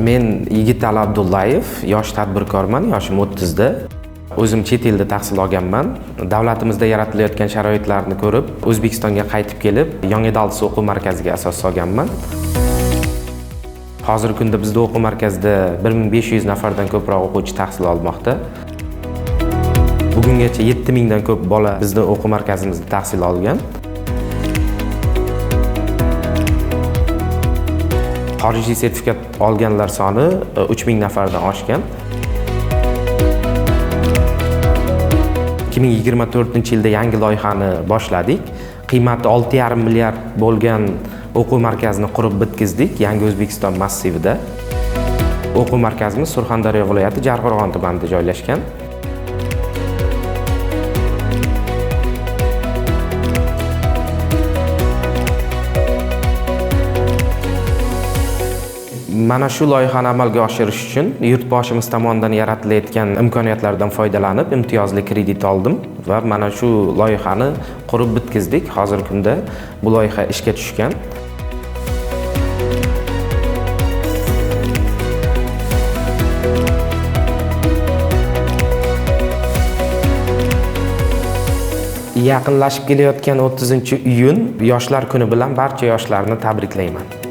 Men Yigitali Abdullayev, yosh tadbirkorman, yoshim 30 da. O'zim chet elda tahsil olganman. Davlatimizda yaratilayotgan sharoitlarni ko'rib, O'zbekistonga qaytib kelib, Young Adults o'quv markaziga asos solganman. Hozirgi kunda bizda o'quv markazida 1500 nafardan ko'proq o'quvchi tahsil olmoqda. Bugungacha 7000 dan ko'p bola bizda o'quv markazimizda tahsil olgan. Xorijiy sertifikat olganlar soni 3000 nafardan oshgan. 2024-yilda yangi loyihani boshladik. Qiymati 6,5 milliard bo'lgan o'quv markazini qurib bitkizdik Yangi O'zbekiston massivida. O'quv markazimiz Surxondaryo viloyati Jarqo'rg'on tumanida joylashgan. Mana shu loyihani amalga oshirish uchun yurtboshimiz tomonidan yaratilayotgan imkoniyatlardan foydalanib imtiyozli kredit oldim va mana shu loyihani qurib bitkizdik. Hozirgi kunda bu loyiha ishga tushgan. Yaqinlashib kelayotgan 30-iyun Yoshlar kuni bilan barcha yoshlarni tabriklayman.